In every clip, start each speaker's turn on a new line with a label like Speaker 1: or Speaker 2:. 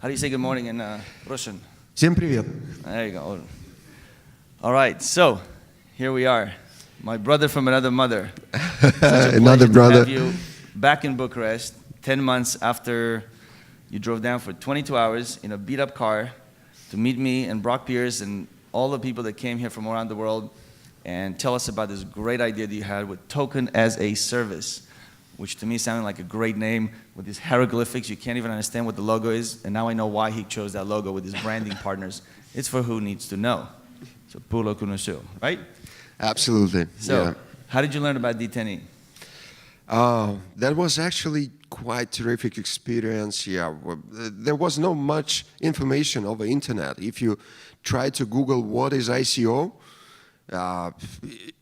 Speaker 1: How do you say good morning in Russian?
Speaker 2: Всем привет.
Speaker 1: There you go. All right, so here we are. My brother from another mother.
Speaker 2: Another brother.
Speaker 1: To have you back in Bucharest 10 months after you drove down for 22 hours in a beat-up car to meet me and Brock Pierce and all the people that came here from around the world and tell us about this great idea that you had with Token as a Service, which to me sounded like a great name with these hieroglyphics. You can't even understand what the logo is, and now I know why he chose that logo with his branding partners. It's for who needs to know. So, pour le connaisseur, right?
Speaker 2: Absolutely.
Speaker 1: So,
Speaker 2: yeah.
Speaker 1: How did you learn about d10e?
Speaker 2: That was actually quite terrific experience. Yeah, there was not much information over internet. If you try to Google what is ICO,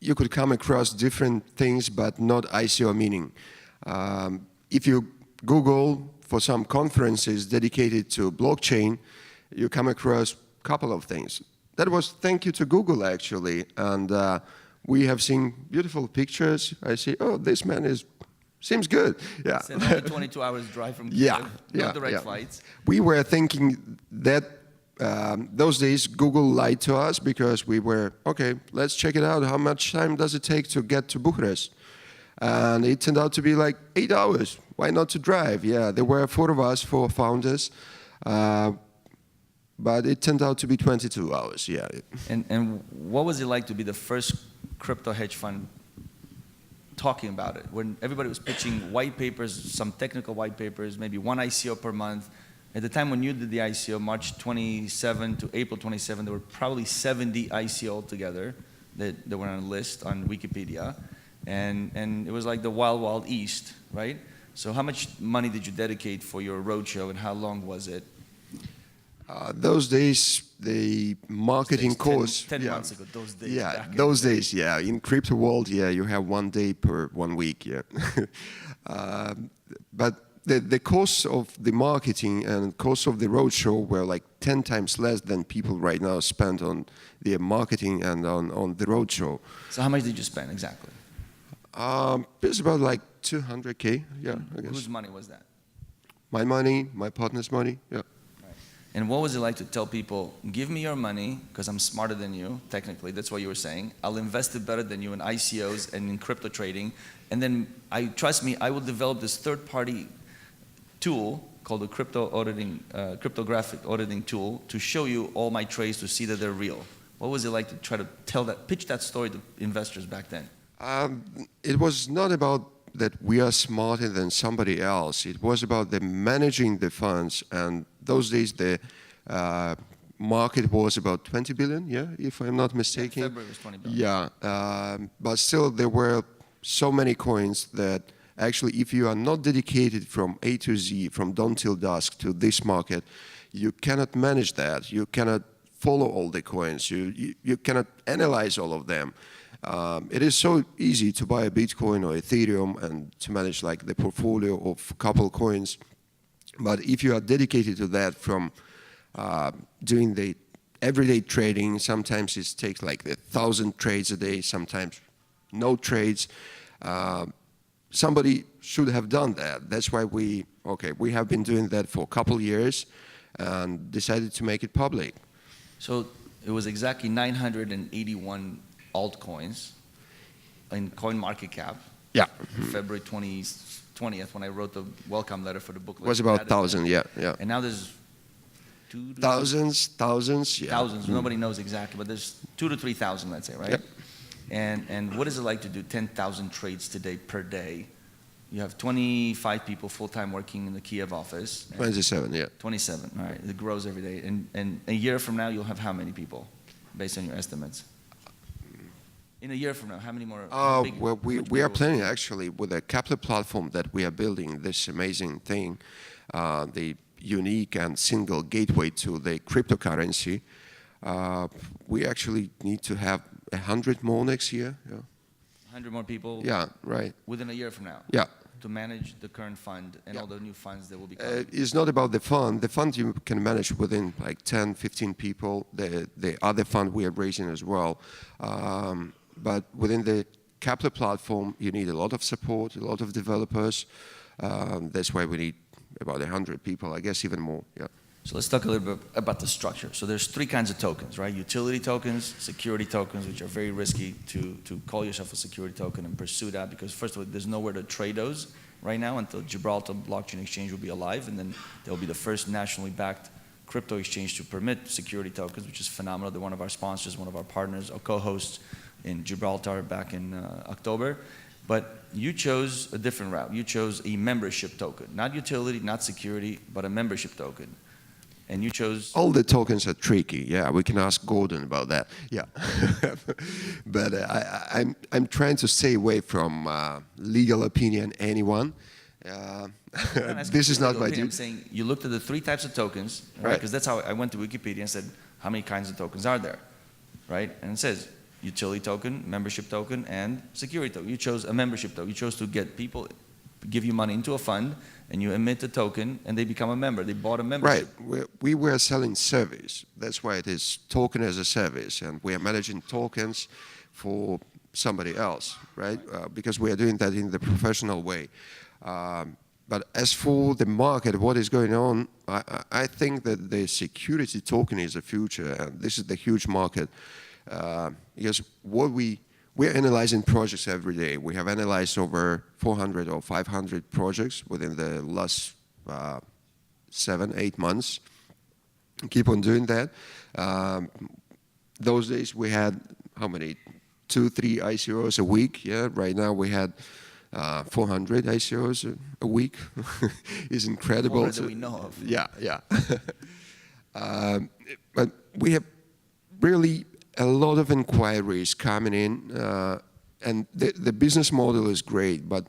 Speaker 2: you could come across different things, but not ICO meaning. If you Google for some conferences dedicated to blockchain, you come across a couple of things. That was thank you to Google actually, and we have seen beautiful pictures. I say, oh, this man seems good. Yeah.
Speaker 1: It's another 22 hours drive from Kiev,
Speaker 2: Yeah,
Speaker 1: no direct flights.
Speaker 2: We were thinking that those days Google lied to us because we were, okay, let's check it out. How much time does it take to get to Bucharest? And it turned out to be like 8 hours. Why not to drive? Yeah, there were 4 of us, 4 founders. But it turned out to be 22 hours, yeah.
Speaker 1: And what was it like to be the first crypto hedge fund talking about it? When everybody was pitching white papers, some technical white papers, maybe 1 ICO per month. At the time when you did the ICO, March 27 to April 27, there were probably 70 ICO altogether that were on a list on Wikipedia. And it was like the wild, wild east, right? So how much money did you dedicate for your roadshow and how long was it?
Speaker 2: Those days, the marketing course.
Speaker 1: 10 months ago, those days.
Speaker 2: Yeah, those days, yeah. In crypto world, yeah, you have 1 day per 1 week, yeah. But the cost of the marketing and cost of the roadshow were like 10 times less than people right now spend on their marketing and on the roadshow.
Speaker 1: So how much did you spend exactly?
Speaker 2: It's about like 200K, yeah, I guess.
Speaker 1: Whose money was that?
Speaker 2: My money, my partner's money, yeah.
Speaker 1: And what was it like to tell people, give me your money, because I'm smarter than you, technically, that's what you were saying. I'll invest it better than you in ICOs and in crypto trading. And then, trust me, I will develop this third-party tool called the cryptographic auditing tool to show you all my trades to see that they're real. What was it like to try to pitch that story to investors back then?
Speaker 2: It was not about that we are smarter than somebody else. It was about the managing the funds, and those days the market was about 20 billion, yeah, if I'm not mistaken.
Speaker 1: Yeah, February was 20 billion.
Speaker 2: Yeah, but still there were so many coins that actually if you are not dedicated from A to Z, from dawn till dusk to this market, you cannot manage that. You cannot follow all the coins. You cannot analyze all of them. It is so easy to buy a Bitcoin or Ethereum and to manage like the portfolio of a couple coins. But if you are dedicated to that from doing the everyday trading, sometimes it takes like 1,000 trades a day, sometimes no trades. Somebody should have done that. That's why we have been doing that for a couple years and decided to make it public.
Speaker 1: So it was exactly 981 altcoins in CoinMarketCap.
Speaker 2: Yeah.
Speaker 1: February 20th when I wrote the welcome letter for the booklet.
Speaker 2: It was about 1,000, yeah.
Speaker 1: And now there's
Speaker 2: thousands, yeah.
Speaker 1: Thousands, nobody knows exactly, but there's 2,000 to 3,000, let's say, right?
Speaker 2: Yep.
Speaker 1: And what is it like to do 10,000 trades today per day? You have 25 people full-time working in the Kiev office.
Speaker 2: 27, yeah.
Speaker 1: 27, all right. It grows every day. And a year from now, you'll have how many people, based on your estimates? In a year from now, how many more?
Speaker 2: Well, we are planning actually with a capital platform that we are building this amazing thing, the unique and single gateway to the cryptocurrency. We actually need to have 100 more next year. Yeah.
Speaker 1: 100 more people?
Speaker 2: Yeah, right.
Speaker 1: Within a year from now?
Speaker 2: Yeah.
Speaker 1: To manage the current fund and all the new funds that will be coming?
Speaker 2: It's not about the fund. The fund you can manage within like 10, 15 people. The other fund we are raising as well. But within the capital platform, you need a lot of support, a lot of developers. That's why we need about 100 people, I guess even more. Yeah.
Speaker 1: So let's talk a little bit about the structure. So there's three kinds of tokens, right? Utility tokens, security tokens, which are very risky to call yourself a security token and pursue that, because first of all, there's nowhere to trade those right now until Gibraltar Blockchain Exchange will be alive, and then they'll be the first nationally backed crypto exchange to permit security tokens, which is phenomenal. They're one of our sponsors, one of our partners, our co-hosts in Gibraltar back in October. But you chose a different route. You chose a membership token, not utility, not security, but a membership token. And you chose...
Speaker 2: All the tokens are tricky. Yeah, we can ask Gordon about that. Yeah. But I'm trying to stay away from legal opinion, anyone. This is not my duty.
Speaker 1: I'm saying you looked at the three types of tokens, right? Because that's how I went to Wikipedia and said, how many kinds of tokens are there, right? And it says utility token, membership token, and security token. You chose a membership token. You chose to get people, give you money into a fund, and you emit a token, and they become a member. They bought a membership.
Speaker 2: Right. We were selling service. That's why it is token as a service, and we are managing tokens for somebody else, right? Because we are doing that in the professional way. But as for the market, what is going on, I think that the security token is the future, and this is the huge market. Because we're analyzing projects every day. We have analyzed over 400 or 500 projects within the last 7-8 months. Keep on doing that. Those days we had, how many? 2-3 ICOs a week. Yeah. Right now we had 400 ICOs a week. It's incredible.
Speaker 1: More that we know of.
Speaker 2: Yeah, yeah. But we have really a lot of inquiries coming in, and the business model is great, but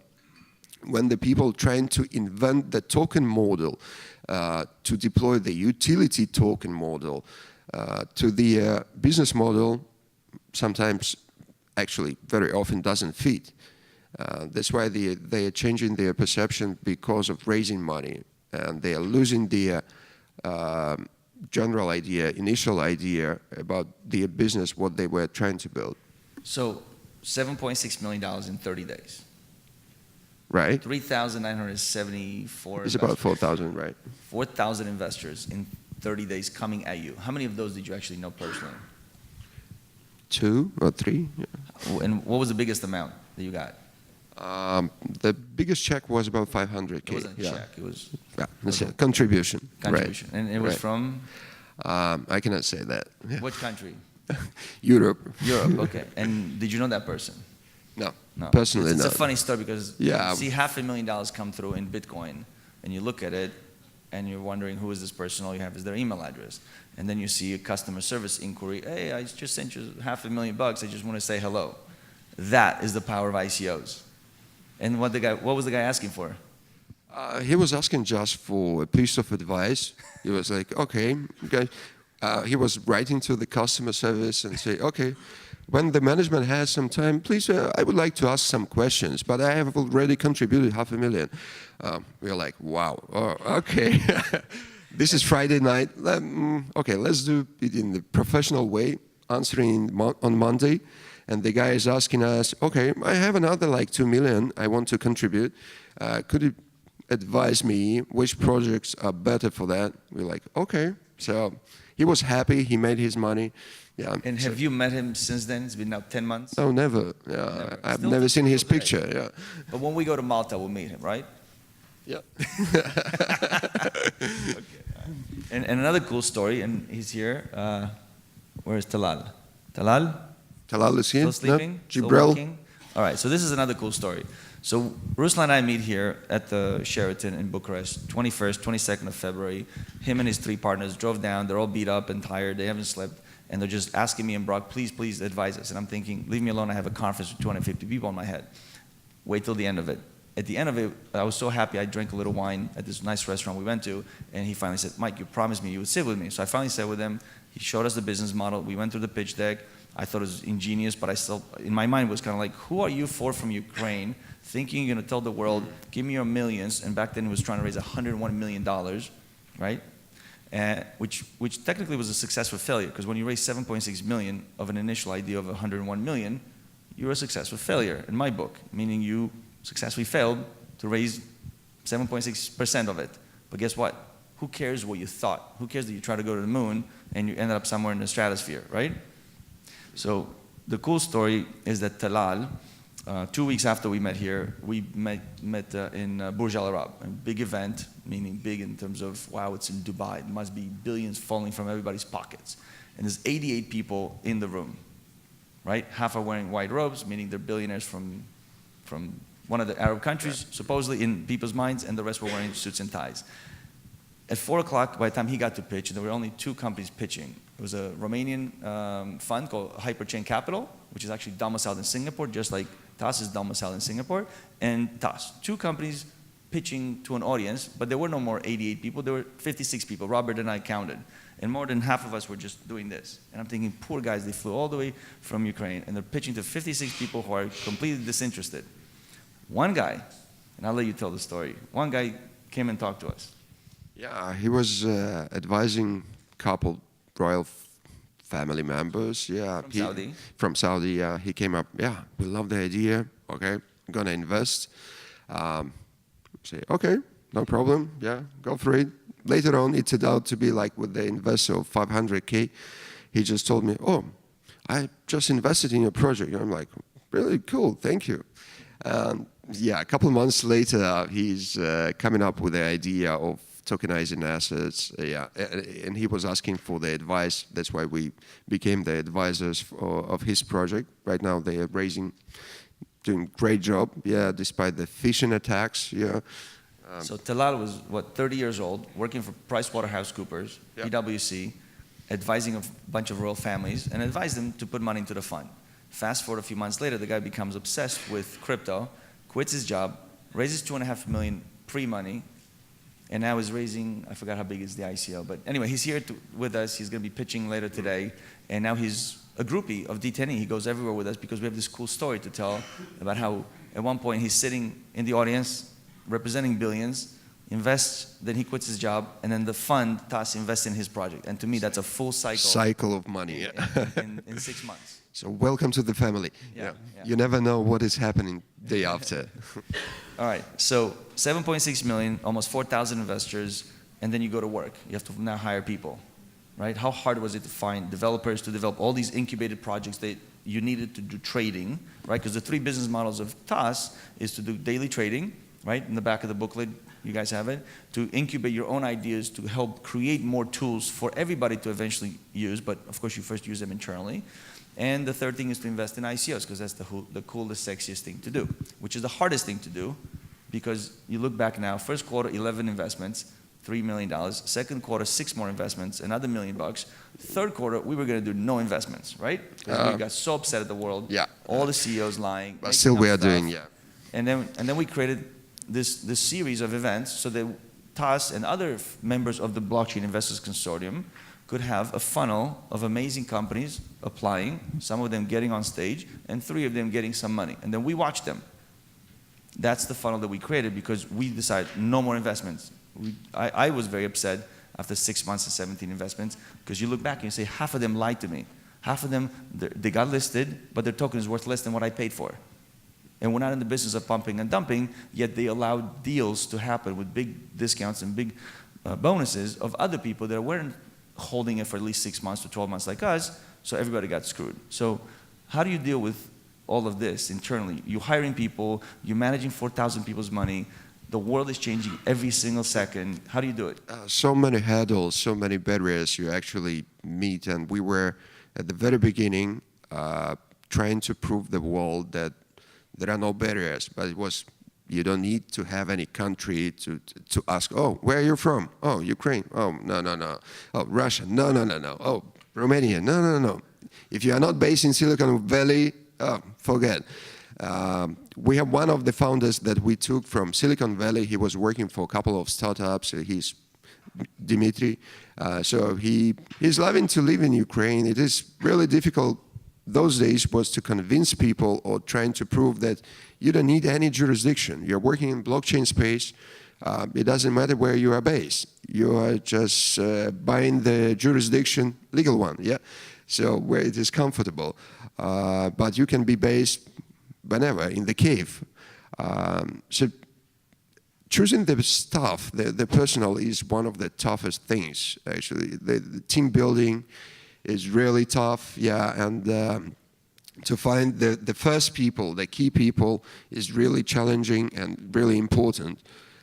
Speaker 2: when the people trying to invent the token model, to deploy the utility token model to the business model, sometimes, actually, very often doesn't fit. That's why they are changing their perception because of raising money, and they are losing the general idea, initial idea about their business, what they were trying to build.
Speaker 1: So $7.6 million in 30 days.
Speaker 2: Right.
Speaker 1: 3,974
Speaker 2: It's about 4,000, right.
Speaker 1: 4,000 investors in 30 days coming at you. How many of those did you actually know personally?
Speaker 2: 2 or 3. Yeah.
Speaker 1: And what was the biggest amount that you got?
Speaker 2: The biggest check was about 500K.
Speaker 1: It wasn't a check. It was...
Speaker 2: Yeah, that's it. Contribution.
Speaker 1: Contribution.
Speaker 2: Right.
Speaker 1: And it was
Speaker 2: right.
Speaker 1: from?
Speaker 2: I cannot say that. Yeah.
Speaker 1: Which country?
Speaker 2: Europe.
Speaker 1: Europe, okay. And did you know that person?
Speaker 2: No,
Speaker 1: No.
Speaker 2: Personally
Speaker 1: it's
Speaker 2: not.
Speaker 1: It's a funny story because
Speaker 2: yeah.
Speaker 1: you see $500,000 come through in Bitcoin, and you look at it, and you're wondering who is this person, all you have is their email address. And then you see a customer service inquiry, hey, I just sent you $500,000, I just want to say hello. That is the power of ICOs. And what was the guy asking for?
Speaker 2: He was asking just for a piece of advice. He was like, okay. He was writing to the customer service and say, okay, when the management has some time, please, I would like to ask some questions, but I have already contributed $500,000. We were like, wow, oh, okay. This is Friday night. Okay, let's do it in the professional way, answering on Monday. And the guy is asking us, okay, I have another like 2 million I want to contribute. Could you advise me which projects are better for that? We're like, okay. So he was happy. He made his money. Yeah.
Speaker 1: And have you met him since then? It's been now 10 months?
Speaker 2: No, never. Yeah, I've never seen his picture. Yeah.
Speaker 1: But when we go to Malta, we'll meet him, right?
Speaker 2: Yeah.
Speaker 1: Okay. And another cool story, and he's here. Where's Talal? Talal?
Speaker 2: Talal is here.
Speaker 1: Still sleeping?
Speaker 2: No?
Speaker 1: Still
Speaker 2: Jibril.
Speaker 1: working? All right, so this is another cool story. So Ruslan and I meet here at the Sheraton in Bucharest, 21st, 22nd of February. Him and his 3 partners drove down. They're all beat up and tired. They haven't slept. And they're just asking me and Brock, please advise us. And I'm thinking, leave me alone. I have a conference with 250 people in my head. Wait till the end of it. At the end of it, I was so happy. I drank a little wine at this nice restaurant we went to. And he finally said, Mike, you promised me you would sit with me. So I finally sat with him. He showed us the business model. We went through the pitch deck. I thought it was ingenious, but I still, in my mind, was kind of like, who are you for from Ukraine, thinking you're going to tell the world, give me your millions, and back then he was trying to raise $101 million, right? Which technically was a successful failure, because when you raise 7.6 million of an initial idea of 101 million, you're a successful failure, in my book, meaning you successfully failed to raise 7.6% of it. But guess what? Who cares what you thought? Who cares that you try to go to the moon and you ended up somewhere in the stratosphere, right? So the cool story is that Talal, 2 weeks after we met here, we met in Burj Al Arab, a big event, meaning big in terms of, wow, it's in Dubai. It must be billions falling from everybody's pockets. And there's 88 people in the room, right? Half are wearing white robes, meaning they're billionaires from one of the Arab countries, supposedly in people's minds, and the rest were wearing suits and ties. At 4 o'clock, by the time he got to pitch, there were only 2 companies pitching. It was a Romanian fund called Hyperchain Capital, which is actually domiciled in Singapore, just like TAS is domiciled in Singapore, and TAS. 2 companies pitching to an audience, but there were no more 88 people, there were 56 people. Robert and I counted. And more than half of us were just doing this. And I'm thinking, poor guys, they flew all the way from Ukraine, and they're pitching to 56 people who are completely disinterested. One guy, and I'll let you tell the story, one guy came and talked to us.
Speaker 2: Yeah, he was advising couple royal family members. Yeah,
Speaker 1: From Saudi?
Speaker 2: From Saudi, yeah. He came up, yeah, we love the idea, okay, I'm gonna invest. Say, okay, no problem, yeah, go for it. Later on, it turned out to be like with the investor of 500K. He just told me, oh, I just invested in your project. And I'm like, really cool, thank you. Yeah, a couple of months later, he's coming up with the idea of tokenizing assets, yeah, and he was asking for the advice. That's why we became the advisors of his project. Right now, they are doing great job, yeah, despite the phishing attacks, yeah.
Speaker 1: So Talal was, 30 years old, working for PricewaterhouseCoopers,
Speaker 2: Yep.
Speaker 1: PwC, advising a bunch of royal families, and advised them to put money into the fund. Fast forward a few months later, the guy becomes obsessed with crypto, quits his job, raises $2.5 million pre-money, and now is raising, I forgot how big is the ICO, but anyway, he's here with us. He's going to be pitching later today, and now he's a groupie of d10e. He goes everywhere with us because we have this cool story to tell about how at one point he's sitting in the audience representing billions, invests, then he quits his job, and then the fund, TAS, invests in his project. And to me, that's a full cycle
Speaker 2: of money, yeah.
Speaker 1: in 6 months.
Speaker 2: So welcome to the family.
Speaker 1: Yeah.
Speaker 2: You never know what is happening day after.
Speaker 1: All right, so 7.6 million, almost 4,000 investors, and then you go to work. You have to now hire people, right? How hard was it to find developers to develop all these incubated projects that you needed to do trading, right? Because the 3 business models of TAS is to do daily trading, right? In the back of the booklet, you guys have it, to incubate your own ideas to help create more tools for everybody to eventually use, but of course you first use them internally. And the third thing is to invest in ICOs, because that's the coolest, sexiest thing to do, which is the hardest thing to do, because you look back now, first quarter, 11 investments, $3 million. Second quarter, 6 more investments, another $1 million. Third quarter, we were going to do no investments, right? Because we got so upset at the world.
Speaker 2: Yeah.
Speaker 1: All the CEOs lying.
Speaker 2: But still we are
Speaker 1: stuff.
Speaker 2: doing, yeah.
Speaker 1: And then we created this series of events so that TAS and other members of the Blockchain Investors Consortium could have a funnel of amazing companies applying, some of them getting on stage, and 3 of them getting some money. And then we watch them. That's the funnel that we created because we decided no more investments. I was very upset after 6 months and 17 investments because you look back and you say, half of them lied to me. Half of them, they got listed, but their token is worth less than what I paid for. And we're not in the business of pumping and dumping, yet they allowed deals to happen with big discounts and big bonuses of other people that weren't holding it for at least 6 months to 12 months like us, so everybody got screwed. So how do you deal with all of this internally? You're hiring people, you're managing 4,000 people's money, the world is changing every single second. How do you do it?
Speaker 2: So many hurdles, so many barriers you actually meet, and we were at the very beginning trying to prove the world that there are no barriers, but it was, you don't need to have any country to ask, oh, where are you from? Oh, Ukraine. Oh, no, no, no. Oh, Russia. No, no, no, no. Oh, Romania. No, no, no. If you are not based in Silicon Valley, oh, forget. We have one of the founders that we took from Silicon Valley. He was working for a couple of startups. He's Dmitry. So he's loving to live in Ukraine. It is really difficult those days was to convince people or trying to prove that you don't need any jurisdiction. You're working in blockchain space. It doesn't matter where you are based. You are just buying the jurisdiction, legal one, yeah? So where it is comfortable. But you can be based whenever, in the cave. So choosing the staff, the personnel is one of the toughest things, actually. The team building is really tough, yeah, and to find the first people, the key people, is really challenging and really important.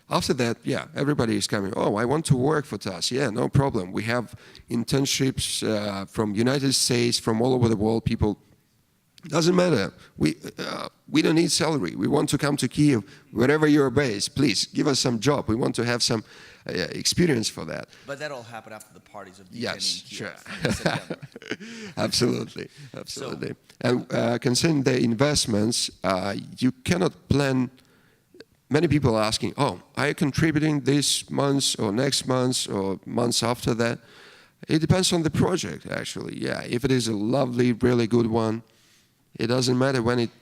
Speaker 2: After that, yeah, everybody is coming, oh, I want to work for TAS. Yeah, no problem. We have internships from United States, from all over the world, people. Doesn't matter. We don't need salary. We want to come to Kiev, wherever you're based. Please, give us some job. We want to have some experience for that.
Speaker 1: But that all happened after the parties of d10e
Speaker 2: Yes,
Speaker 1: in Kiev
Speaker 2: sure.
Speaker 1: in September.
Speaker 2: Absolutely, absolutely. And concerning the investments, you cannot plan. Many people are asking, oh, are you contributing this month or next month or months after that? It depends on the project, actually. Yeah, if it is a lovely, really good one, it doesn't matter when it's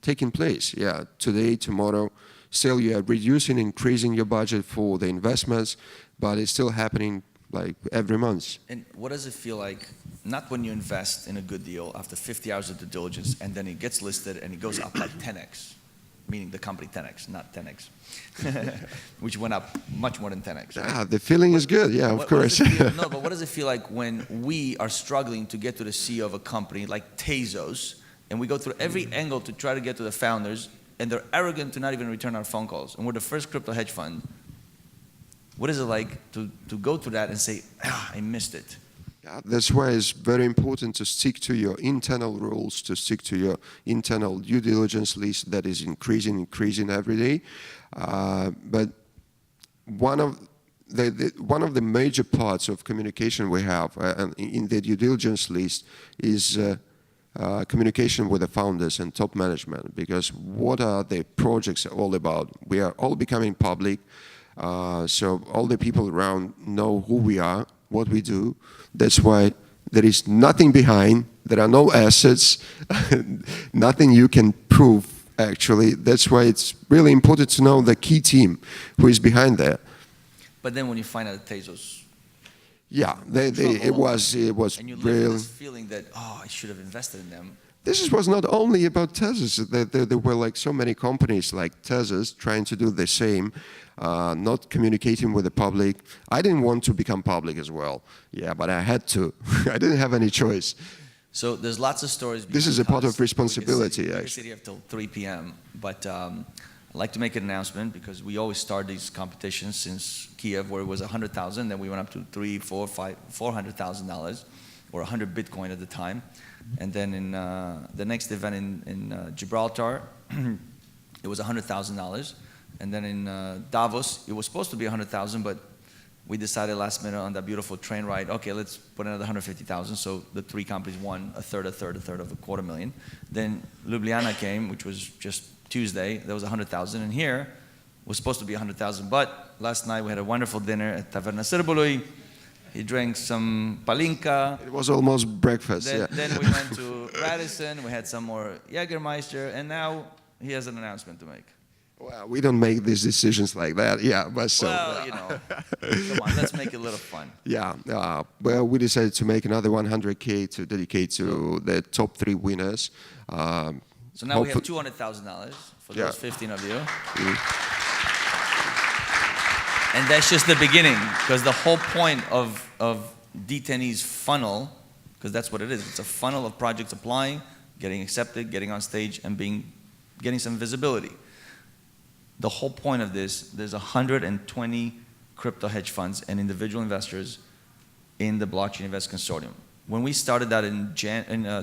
Speaker 2: taking place. Yeah, today, tomorrow. Still, you are reducing, increasing your budget for the investments, but it's still happening like every month.
Speaker 1: And what does it feel like, not when you invest in a good deal after 50 hours of due diligence and then it gets listed and it goes up like 10x, meaning the company 10x, not 10x, which went up much more than 10x. Right?
Speaker 2: Ah, the feeling is good, yeah, of course.
Speaker 1: No, but what does it feel like when we are struggling to get to the CEO of a company like Tezos, and we go through every angle to try to get to the founders, and they're arrogant to not even return our phone calls, and we're the first crypto hedge fund? What is it like to go through that and say, I missed it?
Speaker 2: Yeah, that's why it's very important to stick to your internal rules, to stick to your internal due diligence list that is increasing every day. But one of the major parts of communication we have in the due diligence list is communication with the founders and top management, because what are the projects all about? We are all becoming public, so all the people around know who we are, what we do. That's why there is nothing behind, there are no assets, nothing you can prove, actually. That's why it's really important to know the key team who is behind that.
Speaker 1: But then when you find out that Tezos,
Speaker 2: yeah, it was
Speaker 1: and you live
Speaker 2: real.
Speaker 1: with this feeling that, oh, I should have invested in them.
Speaker 2: This was not only about Tezos. There were like so many companies like Tezos trying to do the same, not communicating with the public. I didn't want to become public as well. Yeah, but I had to. I didn't have any choice.
Speaker 1: So there's lots of stories.
Speaker 2: This is a part of responsibility,
Speaker 1: actually. We
Speaker 2: actually.
Speaker 1: sit here till 3 p.m. But I'd like to make an announcement, because we always start these competitions since Kiev, where it was 100,000, then we went up to $400,000, or 100 Bitcoin at the time. And then in the next event in Gibraltar, it was $100,000. And then in Davos, it was supposed to be 100,000, but we decided last minute on that beautiful train ride, okay, let's put another 150,000. So the three companies won a third of $250,000. Then Ljubljana came, which was just Tuesday. There was 100,000, and here was supposed to be 100,000. But last night we had a wonderful dinner at Taverna Sârbului. He drank some palinka.
Speaker 2: It was almost breakfast.
Speaker 1: Then we went to Radisson. We had some more Jägermeister, and now he has an announcement to make.
Speaker 2: Well, we don't make these decisions like that. Yeah, but so.
Speaker 1: Well, you know, come on, let's make it a little fun.
Speaker 2: Yeah. Well, we decided to make another 100K to dedicate to the top 3 winners.
Speaker 1: So now we have $200,000 for those 15 of you. And that's just the beginning, because the whole point of d10e's funnel, because that's what it is, it's a funnel of projects applying, getting accepted, getting on stage, and getting some visibility. The whole point of this, there's 120 crypto hedge funds and individual investors in the Blockchain Invest Consortium. When we started that in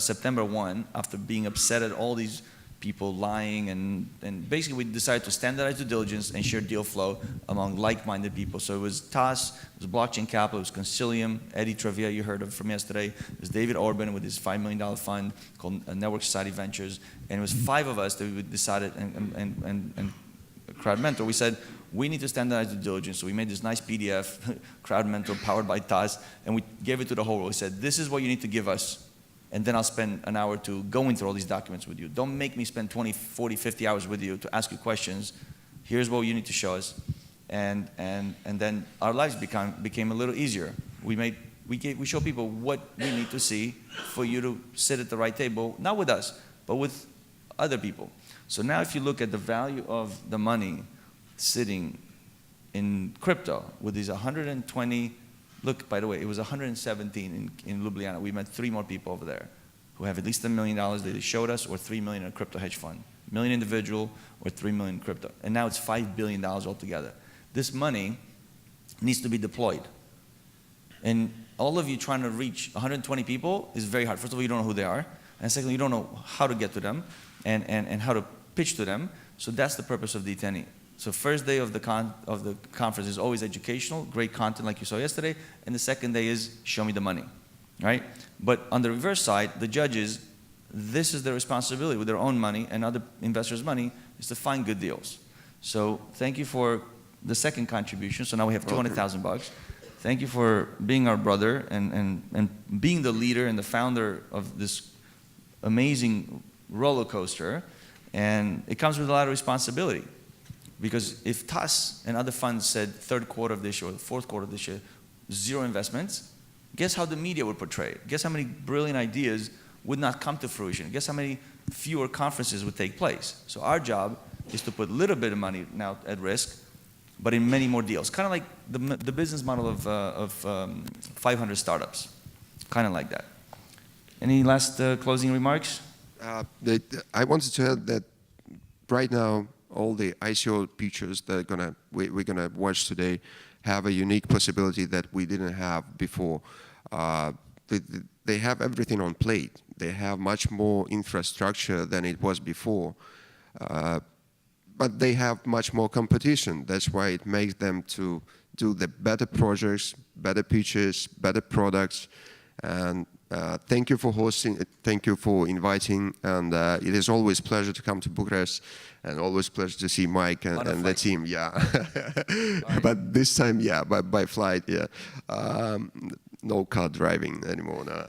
Speaker 1: September 1, after being upset at all these people lying, and basically we decided to standardize due diligence and share deal flow among like-minded people. So it was TAS, it was Blockchain Capital, it was Concilium, Eddie Travia, you heard of from yesterday, it was David Orban with his $5 million fund called Network Society Ventures, and it was 5 of us that we decided, and Crowd Mentor, we said, we need to standardize due diligence. So we made this nice PDF, Crowd Mentor, powered by TAS, and we gave it to the whole world. We said, this is what you need to give us, and then I'll spend an hour to going through all these documents with you. Don't make me spend 20, 40, 50 hours with you to ask you questions. Here's what you need to show us. And then our lives became a little easier. We show people what we need to see for you to sit at the right table, not with us, but with other people. So now if you look at the value of the money sitting in crypto with these 120. Look, by the way, it was 117 in Ljubljana. We met 3 more people over there who have at least $1 million they showed us, or $3 million in a crypto hedge fund. $1 million individual or $3 million in crypto. And now it's $5 billion altogether. This money needs to be deployed. And all of you trying to reach 120 people is very hard. First of all, you don't know who they are. And secondly, you don't know how to get to them and how to pitch to them. So that's the purpose of d10e. So first day of the conference is always educational, great content like you saw yesterday, and the second day is show me the money, right? But on the reverse side, the judges, this is their responsibility with their own money and other investors' money is to find good deals. So thank you for the second contribution. So now we have $200,000. Thank you for being our brother and being the leader and the founder of this amazing roller coaster. And it comes with a lot of responsibility. Because if TAS and other funds said third quarter of this year or the fourth quarter of this year, 0 investments, guess how the media would portray it? Guess how many brilliant ideas would not come to fruition? Guess how many fewer conferences would take place? So our job is to put a little bit of money now at risk, but in many more deals. Kind of like the business model of 500 startups. Kind of like that. Any last closing remarks?
Speaker 2: I wanted to add that right now, all the ICO pitches that we're gonna watch today have a unique possibility that we didn't have before. They have everything on plate. They have much more infrastructure than it was before, but they have much more competition. That's why it makes them to do the better projects, better pitches, better products. And thank you for hosting, thank you for inviting, and it is always a pleasure to come to Bucharest, and always a pleasure to see Mike and the team, yeah. Right. But this time, yeah, by flight, yeah. No car driving anymore, no.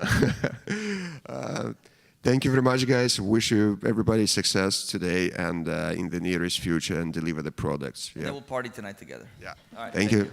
Speaker 2: Thank you very much, guys. Wish you everybody success today and in the nearest future and deliver the products. Yeah.
Speaker 1: And then we'll party tonight together.
Speaker 2: Yeah.
Speaker 1: All right,
Speaker 2: thank you.